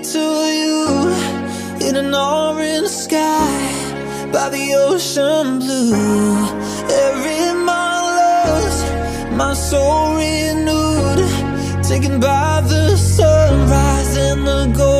to you in an orange sky by the ocean blue. Every mile lost, my soul renewed, taken by the sunrise and the gold.